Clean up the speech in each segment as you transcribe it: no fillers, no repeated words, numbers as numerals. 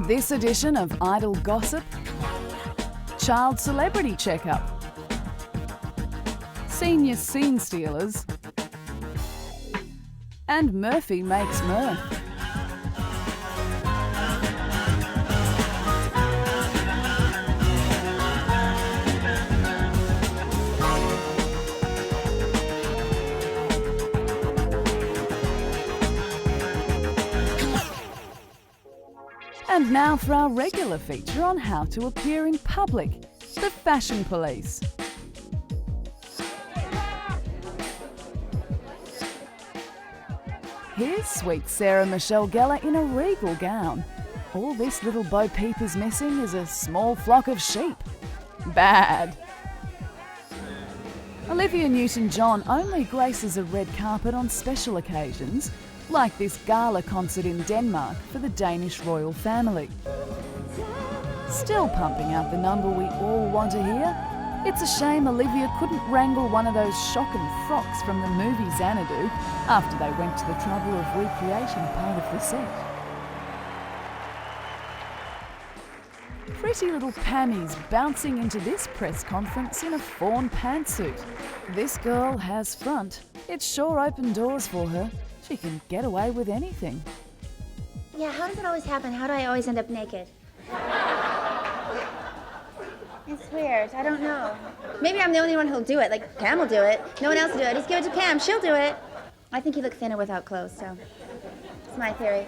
this edition of Idle Gossip, Child Celebrity Checkup, Senior Scene Stealers, and Murphy Makes Mirth. And now for our regular feature on how to appear in public, the Fashion Police. Here's sweet Sarah Michelle Gellar in a regal gown. All this little Bo Peep is missing is a small flock of sheep. Bad. Olivia Newton-John only graces a red carpet on special occasions, like this gala concert in Denmark for the Danish royal family. Still pumping out the number we all want to hear, it's a shame Olivia couldn't wrangle one of those shocking frocks from the movie Xanadu after they went to the trouble of recreating part of the set. Pretty little Pammy's bouncing into this press conference in a fawn pantsuit. This girl has front. It's sure opened doors for her. She can get away with anything. Yeah, how does it always happen? How do I always end up naked? It's weird. I don't know. Maybe I'm the only one who'll do it. Like, Pam will do it. No one else will do it. Just give it to Pam. She'll do it. I think you look thinner without clothes, so it's my theory.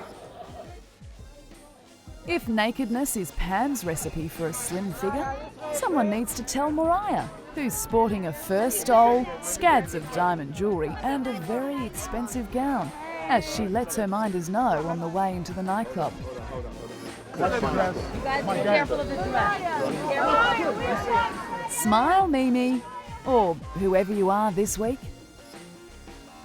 If nakedness is Pam's recipe for a slim figure, someone needs to tell Mariah, who's sporting a fur stole, scads of diamond jewellery and a very expensive gown, as she lets her minders know on the way into the nightclub. You guys be careful of the dress. Smile, Mimi, or whoever you are this week.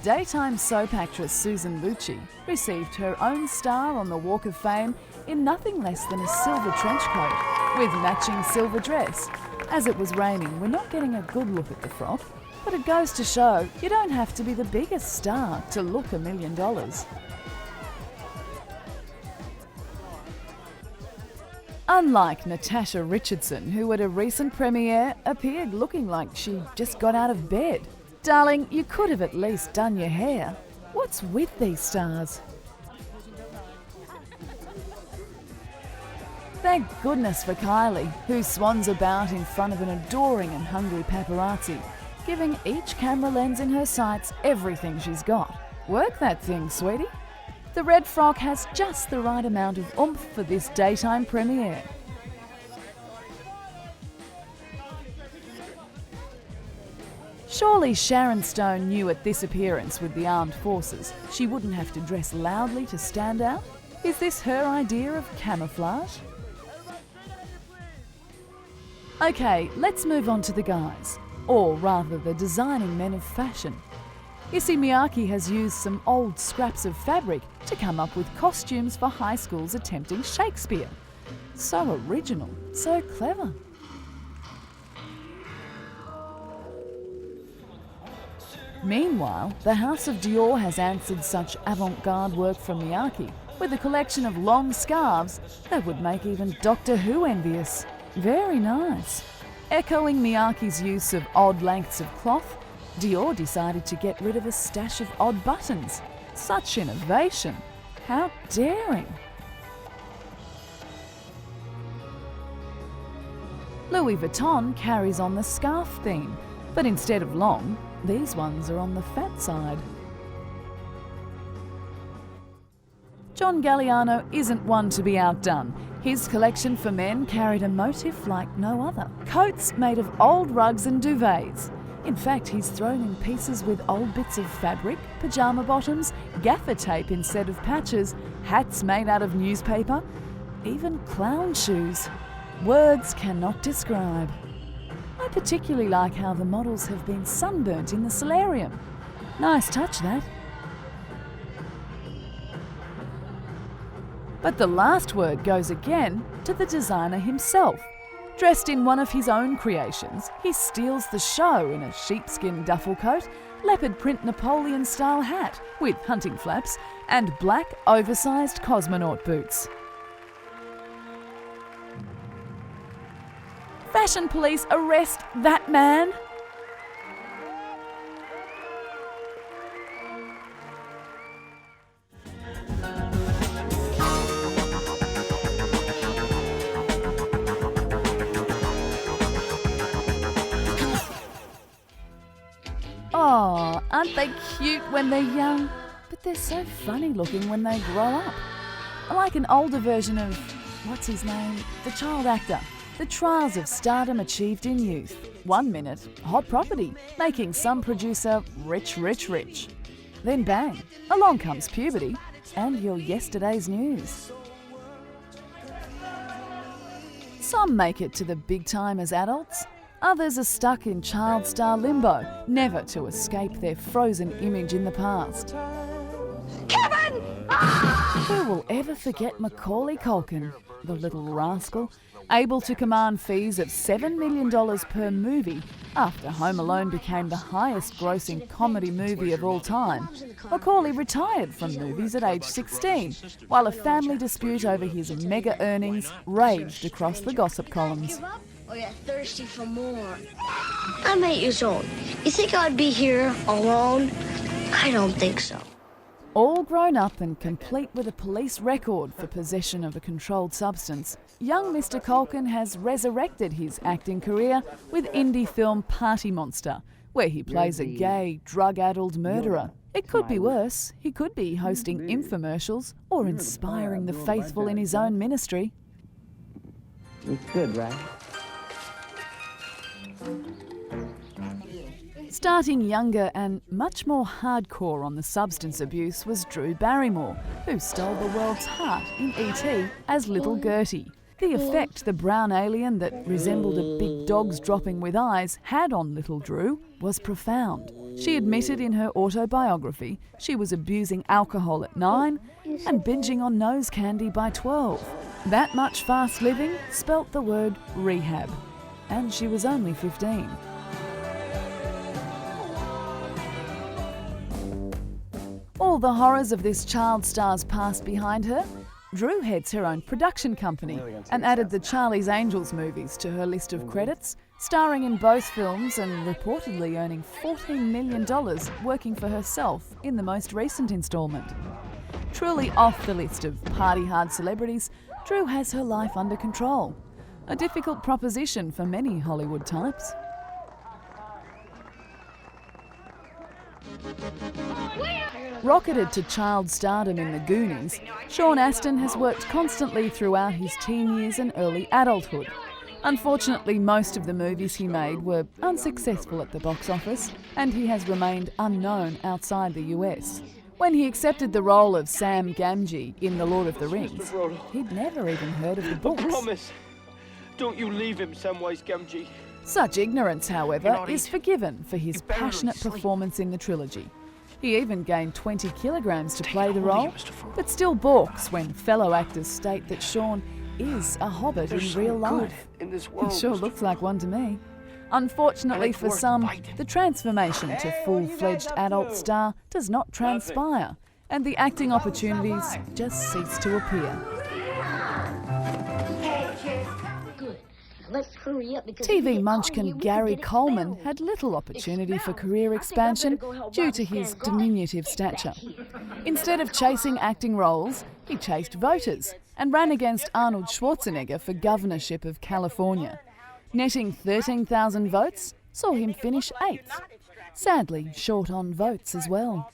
Daytime soap actress Susan Lucci received her own star on the Walk of Fame in nothing less than a silver trench coat with matching silver dress. As it was raining, we're not getting a good look at the frock, but it goes to show you don't have to be the biggest star to look $1 million. Unlike Natasha Richardson, who at a recent premiere appeared looking like she just got out of bed. Darling, you could have at least done your hair. What's with these stars? Thank goodness for Kylie, who swans about in front of an adoring and hungry paparazzi, giving each camera lens in her sights everything she's got. Work that thing, sweetie. The red frock has just the right amount of oomph for this daytime premiere. Surely Sharon Stone knew at this appearance with the armed forces she wouldn't have to dress loudly to stand out? Is this her idea of camouflage? Okay, let's move on to the guys, or rather the designing men of fashion. Issey Miyake has used some old scraps of fabric to come up with costumes for high schools attempting Shakespeare. So original, so clever. Meanwhile, the House of Dior has answered such avant-garde work from Miyake with a collection of long scarves that would make even Doctor Who envious. Very nice. Echoing Miyake's use of odd lengths of cloth, Dior decided to get rid of a stash of odd buttons. Such innovation. How daring. Louis Vuitton carries on the scarf theme, but instead of long, these ones are on the fat side. John Galliano isn't one to be outdone. His collection for men carried a motif like no other. Coats made of old rugs and duvets. In fact, he's thrown in pieces with old bits of fabric, pyjama bottoms, gaffer tape instead of patches, hats made out of newspaper, even clown shoes. Words cannot describe. I particularly like how the models have been sunburnt in the solarium. Nice touch, that. But the last word goes again to the designer himself. Dressed in one of his own creations, he steals the show in a sheepskin duffel coat, leopard print Napoleon-style hat with hunting flaps, and black, oversized cosmonaut boots. Fashion police arrest that man? Oh, aren't they cute when they're young? But they're so funny looking when they grow up. Like an older version of, what's his name? The child actor. The trials of stardom achieved in youth. 1 minute, hot property, making some producer rich, rich, rich. Then bang, along comes puberty and your yesterday's news. Some make it to the big time as adults. Others are stuck in child star limbo, never to escape their frozen image in the past. Kevin! Who will ever forget Macauley Culkin, the little rascal, able to command fees of $7 million per movie after Home Alone became the highest grossing comedy movie of all time? Macauley retired from movies at age 16, while a family dispute over his mega earnings raged across the gossip columns. Oh, you're thirsty for more. I'm 8 years old. You think I'd be here alone? I don't think so. All grown up and complete with a police record for possession of a controlled substance, young Mr. Culkin has resurrected his acting career with indie film Party Monster, where he plays a gay, drug-addled murderer. It could be worse. He could be hosting infomercials or inspiring the faithful in his own ministry. It's good, right? Starting younger and much more hardcore on the substance abuse was Drew Barrymore, who stole the world's heart in E.T. as Little Gertie. The effect the brown alien that resembled a big dog's dropping with eyes had on little Drew was profound. She admitted in her autobiography she was abusing alcohol at 9 and binging on nose candy by 12. That much fast living spelt the word rehab. And she was only 15. All the horrors of this child star's past behind her, Drew heads her own production company and added the Charlie's Angels movies to her list of credits, starring in both films and reportedly earning $14 million working for herself in the most recent instalment. Truly off the list of party-hard celebrities, Drew has her life under control. A difficult proposition for many Hollywood types. Rocketed to child stardom in The Goonies, Sean Astin has worked constantly throughout his teen years and early adulthood. Unfortunately, most of the movies he made were unsuccessful at the box office, and he has remained unknown outside the US. When he accepted the role of Sam Gamgee in The Lord of the Rings, he'd never even heard of the books. Promise, don't you leave him, Samwise Gamgee. Such ignorance, however, is forgiven for his passionate performance in the trilogy. He even gained 20 kilograms to play the role, but still balks when fellow actors state that Sean is a hobbit in real life. He sure looks like one to me. Unfortunately for some, the transformation to full-fledged adult star does not transpire, and the acting opportunities just cease to appear. Let's hurry up because TV munchkin Gary Coleman had little opportunity for career expansion due to his diminutive stature. Instead of chasing acting roles, he chased voters and ran against Arnold Schwarzenegger for governorship of California. Netting 13,000 votes saw him finish 8th. Sadly, short on votes as well.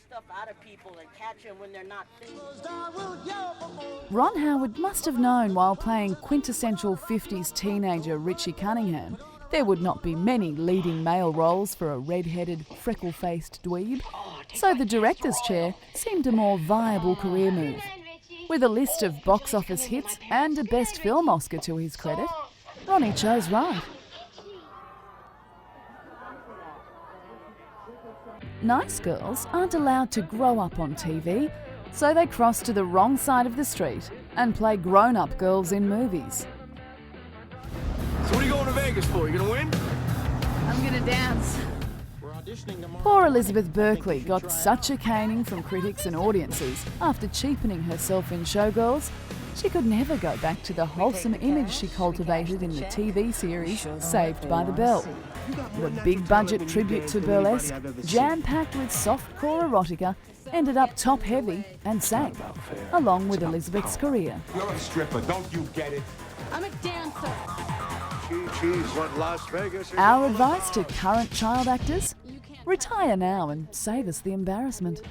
Ron Howard must have known while playing quintessential 50s teenager Richie Cunningham there would not be many leading male roles for a red-headed, freckle-faced dweeb, so the director's chair seemed a more viable career move. With a list of box office hits and a Best Film Oscar to his credit, Ronnie chose right. Nice girls aren't allowed to grow up on TV, so they cross to the wrong side of the street and play grown-up girls in movies. So what are you going to Vegas for? You gonna win? I'm gonna dance. Poor Elizabeth Berkley got such a caning from critics and audiences after cheapening herself in Showgirls, She could never go back to the wholesome image she cultivated in the TV series Saved by the Bell. The big-budget tribute to burlesque, jam-packed with soft-core erotica, ended up top-heavy and sank, along with Elizabeth's career. You're a stripper, don't you get it? I'm a dancer. She's what Las Vegas is. Our advice to current child actors? Retire now and save us the embarrassment.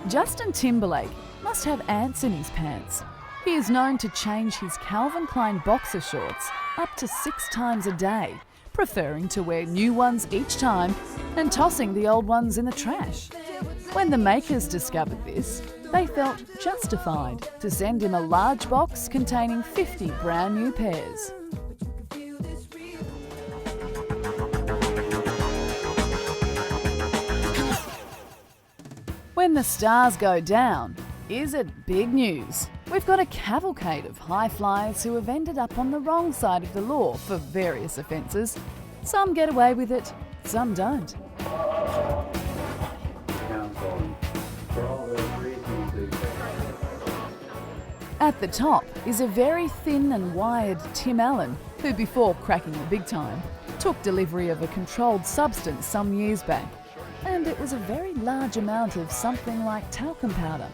Justin Timberlake must have ants in his pants. He is known to change his Calvin Klein boxer shorts up to 6 times a day, preferring to wear new ones each time and tossing the old ones in the trash. When the makers discovered this, they felt justified to send him a large box containing 50 brand new pairs. When the stars go down, is it big news? We've got a cavalcade of high flyers who have ended up on the wrong side of the law for various offences. Some get away with it, some don't. At the top is a very thin and wired Tim Allen, who before cracking the big time, took delivery of a controlled substance some years back. And it was a very large amount of something like talcum powder.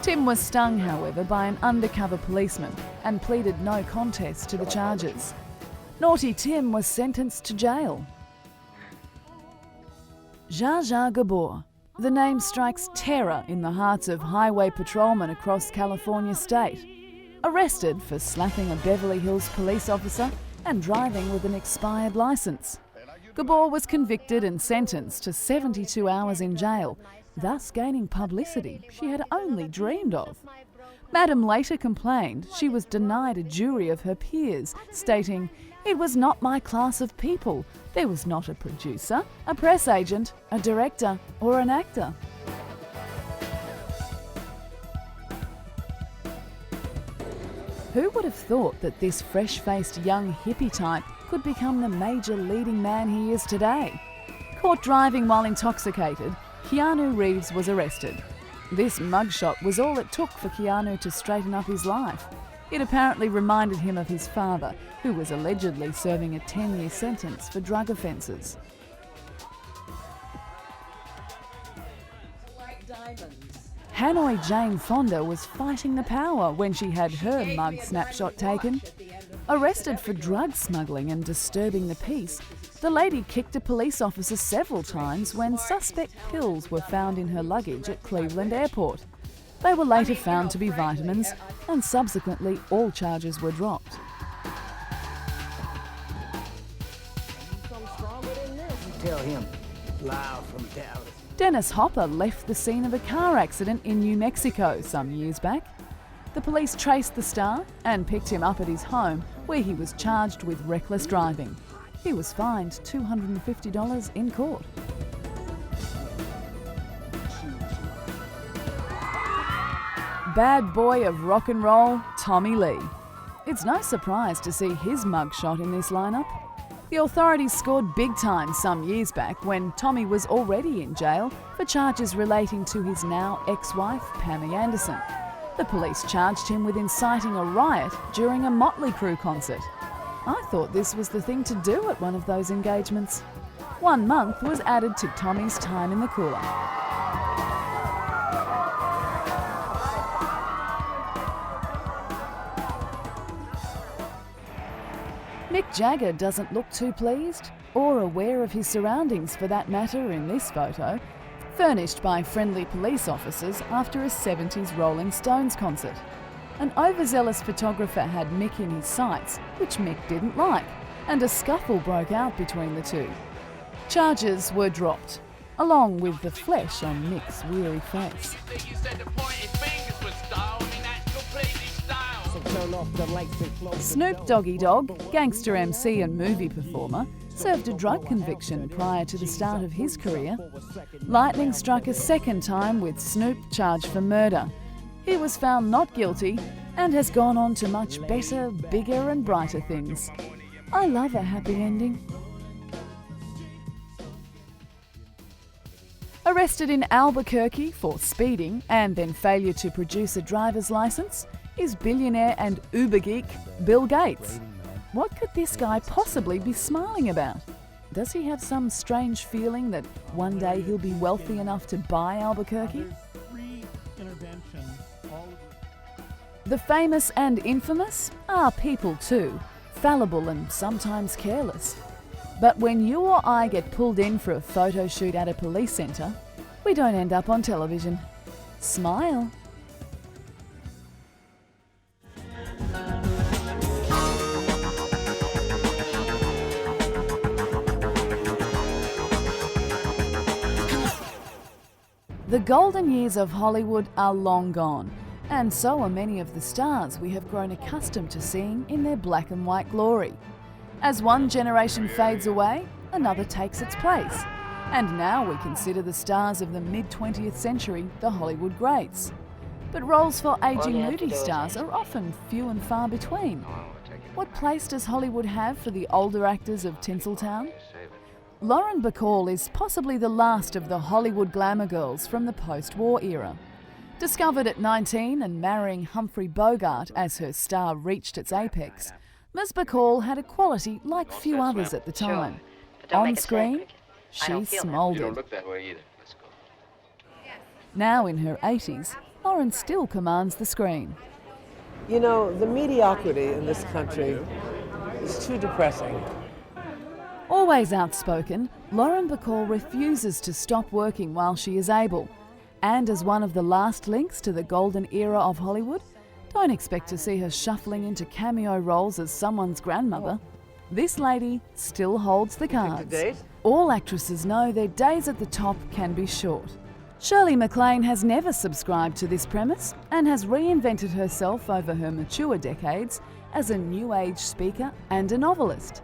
Tim was stung, however, by an undercover policeman and pleaded no contest to the charges. Naughty Tim was sentenced to jail. Zsa Zsa Gabor. The name strikes terror in the hearts of highway patrolmen across California state. Arrested for slapping a Beverly Hills police officer and driving with an expired licence. Gabor was convicted and sentenced to 72 hours in jail, thus gaining publicity she had only dreamed of. Madam later complained she was denied a jury of her peers, stating, "It was not my class of people. There was not a producer, a press agent, a director, or an actor." Who would have thought that this fresh-faced young hippie type could become the major leading man he is today? Caught driving while intoxicated, Keanu Reeves was arrested. This mugshot was all it took for Keanu to straighten up his life. It apparently reminded him of his father, who was allegedly serving a 10-year sentence for drug offences. Hanoi Jane Fonda was fighting the power when she had her mug snapshot taken. Arrested for drug smuggling and disturbing the peace, the lady kicked a police officer several times when suspect pills were found in her luggage at Cleveland Airport. They were later found to be vitamins, and subsequently all charges were dropped. Tell him, live from Dallas. Dennis Hopper left the scene of a car accident in New Mexico some years back. The police traced the star and picked him up at his home, where he was charged with reckless driving. He was fined $250 in court. Bad boy of rock and roll, Tommy Lee. It's no surprise to see his mugshot in this lineup. The authorities scored big time some years back when Tommy was already in jail for charges relating to his now ex-wife, Pamela Anderson. The police charged him with inciting a riot during a Motley Crue concert. I thought this was the thing to do at one of those engagements. 1 month was added to Tommy's time in the cooler. Mick Jagger doesn't look too pleased, or aware of his surroundings for that matter in this photo, furnished by friendly police officers after a 70s Rolling Stones concert. An overzealous photographer had Mick in his sights, which Mick didn't like, and a scuffle broke out between the two. Charges were dropped, along with the flesh on Mick's weary face. Snoop Doggy Dogg, gangster MC and movie performer, served a drug conviction prior to the start of his career. Lightning struck a second time with Snoop charged for murder. He was found not guilty and has gone on to much better, bigger and brighter things. I love a happy ending. Arrested in Albuquerque for speeding and then failure to produce a driver's license is billionaire and Uber geek Bill Gates. What could this guy possibly be smiling about? Does he have some strange feeling that one day he'll be wealthy enough to buy Albuquerque? The famous and infamous are people too, fallible and sometimes careless. But when you or I get pulled in for a photo shoot at a police centre, we don't end up on television. Smile. The golden years of Hollywood are long gone, and so are many of the stars we have grown accustomed to seeing in their black and white glory. As one generation fades away, another takes its place, and now we consider the stars of the mid-20th century the Hollywood greats. But roles for aging movie stars are often few and far between. What place does Hollywood have for the older actors of Tinseltown? Loren Bacall is possibly the last of the Hollywood glamour girls from the post-war era. Discovered at 19 and marrying Humphrey Bogart as her star reached its apex, Ms. Bacall had a quality like few others at the time. On screen, she smouldered. You don't look that way either. Let's go. Now in her 80s, Loren still commands the screen. You know, the mediocrity in this country is too depressing. Always outspoken, Loren Bacall refuses to stop working while she is able. And as one of the last links to the golden era of Hollywood, don't expect to see her shuffling into cameo roles as someone's grandmother. This lady still holds the cards. All actresses know their days at the top can be short. Shirley Maclaine has never subscribed to this premise and has reinvented herself over her mature decades as a new age speaker and a novelist.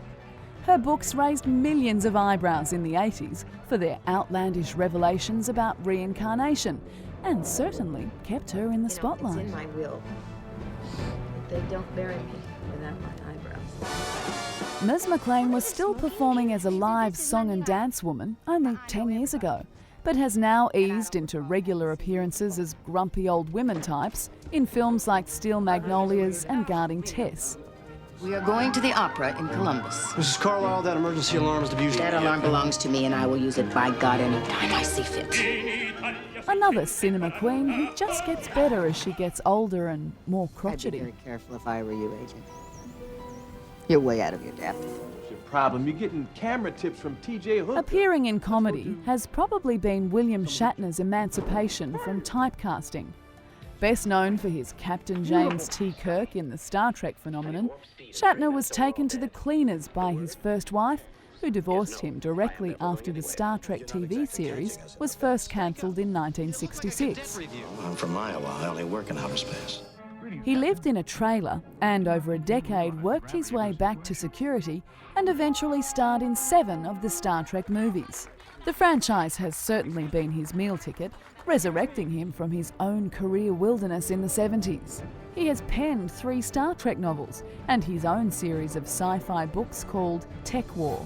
Her books raised millions of eyebrows in the 80s for their outlandish revelations about reincarnation, and certainly kept her in the spotlight. It's in my will. They don't bury me without my eyebrows. Ms. Maclaine was still performing as a live song and dance woman only 10 years ago, but has now eased into regular appearances as grumpy old women types in films like Steel Magnolias and Guarding Tess. We are going to the opera in Columbus. Mrs. Carlisle, that emergency alarm is diffused. That alarm belongs to me, and I will use it by God any time I see fit. Another cinema queen who just gets better as she gets older and more I'd be crotchety. very careful if I were you, Agent. You're way out of your depth. What's your problem? You're getting camera tips from T.J. Hooker. Appearing in comedy has probably been William Shatner's emancipation from typecasting. Best known for his Captain James T. Kirk in the Star Trek phenomenon, Shatner was taken to the cleaners by his first wife, who divorced him directly after the Star Trek TV series was first cancelled in 1966. I'm from Iowa. I only work in outer space. He lived in a trailer and over a decade worked his way back to security and eventually starred in 7 of the Star Trek movies. The franchise has certainly been his meal ticket, resurrecting him from his own career wilderness in the 70s. He has penned 3 Star Trek novels and his own series of sci-fi books called Tech War.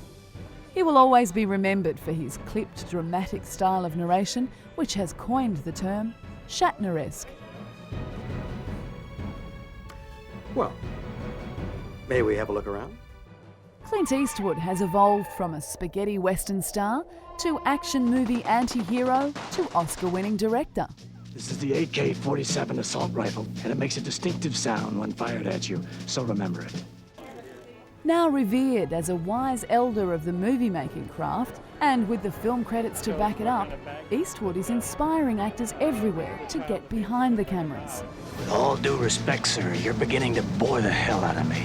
He will always be remembered for his clipped, dramatic style of narration, which has coined the term Shatneresque. Well, may we have a look around? Clint Eastwood has evolved from a spaghetti western star to action movie anti-hero to Oscar-winning director. This is the AK-47 assault rifle, and it makes a distinctive sound when fired at you, so remember it. Now revered as a wise elder of the movie-making craft, and with the film credits to back it up, Eastwood is inspiring actors everywhere to get behind the cameras. With all due respect, sir, you're beginning to bore the hell out of me.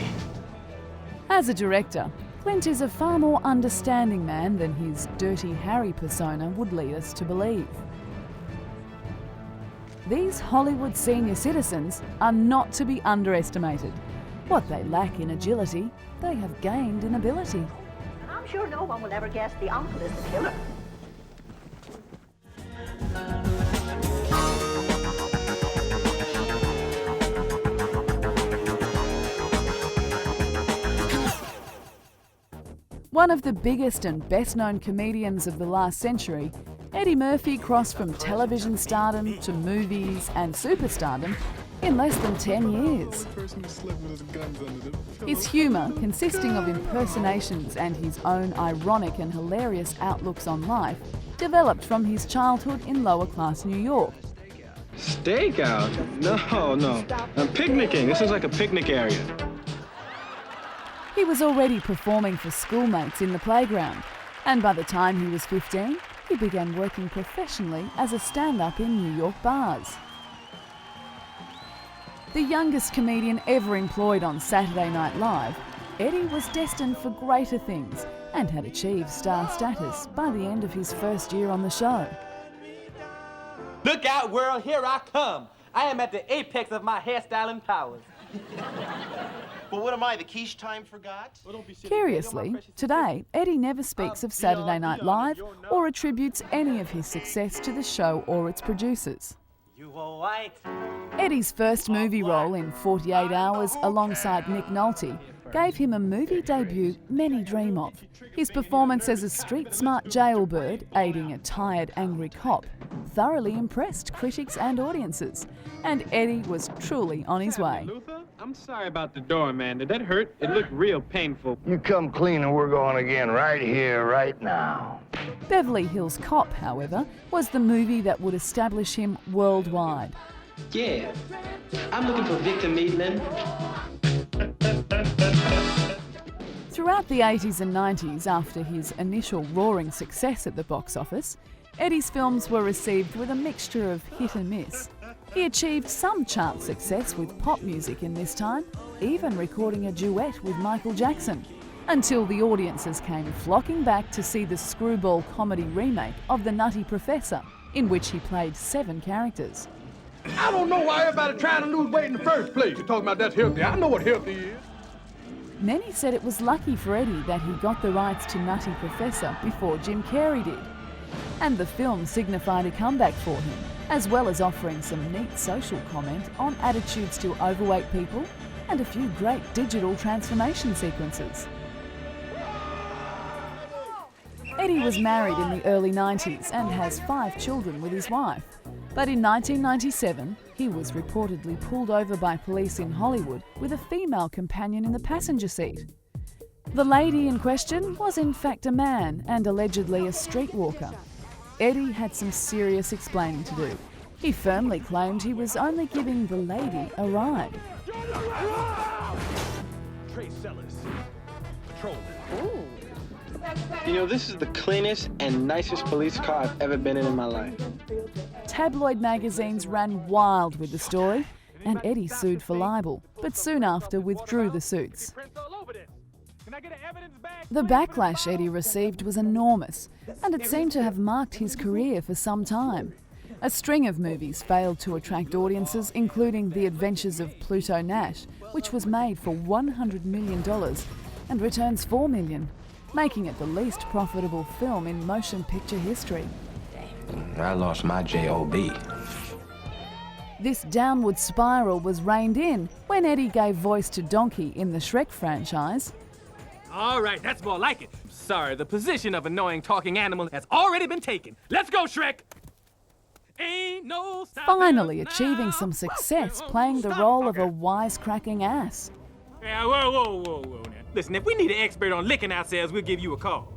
As a director, Clint is a far more understanding man than his Dirty Harry persona would lead us to believe. These Hollywood senior citizens are not to be underestimated. What they lack in agility, they have gained in ability. I'm sure no one will ever guess the uncle is the killer. One of the biggest and best-known comedians of the last century, Eddie Murphy crossed from television stardom to movies and superstardom in less than 10 years. His humour, consisting of impersonations and his own ironic and hilarious outlooks on life, developed from his childhood in lower-class New York. Stakeout? No. I'm picnicking. This is like a picnic area. He was already performing for schoolmates in the playground, and by the time he was 15, he began working professionally as a stand-up in New York bars. The youngest comedian ever employed on Saturday Night Live, Eddie was destined for greater things and had achieved star status by the end of his first year on the show. Look out, world, here I come. I am at the apex of my hairstyling powers. But what am I, the quiche time forgot? Curiously, today, Eddie never speaks of Saturday Night Live or attributes any of his success to the show or its producers. You are white. Eddie's first movie role in 48 Hours alongside Nick Nolte gave him a movie debut many dream of. His performance as a street-smart jailbird, aiding a tired, angry cop, thoroughly impressed critics and audiences, and Eddie was truly on his way. I'm sorry about the door, man. Did that hurt? It looked real painful. You come clean and we're going again right here, right now. Beverly Hills Cop, however, was the movie that would establish him worldwide. Yeah, I'm looking for Victor Maitland. Throughout the 80s and 90s, after his initial roaring success at the box office, Eddie's films were received with a mixture of hit and miss. He achieved some chart success with pop music in this time, even recording a duet with Michael Jackson, until the audiences came flocking back to see the screwball comedy remake of The Nutty Professor, in which he played 7 characters. I don't know why everybody trying to lose weight in the first place. You're talking about that's healthy. I know what healthy is. Many said it was lucky for Eddie that he got the rights to Nutty Professor before Jim Carrey did. And the film signified a comeback for him, as well as offering some neat social comment on attitudes to overweight people and a few great digital transformation sequences. Eddie was married in the early 90s and has 5 children with his wife. But in 1997, he was reportedly pulled over by police in Hollywood with a female companion in the passenger seat. The lady in question was in fact a man and allegedly a streetwalker. Eddie had some serious explaining to do. He firmly claimed he was only giving the lady a ride. Trade sellers. Patrolman. Ooh. You know, this is the cleanest and nicest police car I've ever been in my life. Tabloid magazines ran wild with the story, and Eddie sued for libel, but soon after withdrew the suits. The backlash Eddie received was enormous, and it seemed to have marked his career for some time. A string of movies failed to attract audiences, including The Adventures of Pluto Nash, which was made for $100 million and returns $4 million, making it the least profitable film in motion picture history. I lost my J.O.B. This downward spiral was reined in when Eddie gave voice to Donkey in the Shrek franchise. All right, that's more like it. Sorry, the position of annoying talking animal has already been taken. Let's go, Shrek! Ain't no Finally achieving some success playing the role of a wisecracking ass. Yeah, whoa. Now. Listen, if we need an expert on licking ourselves, we'll give you a call.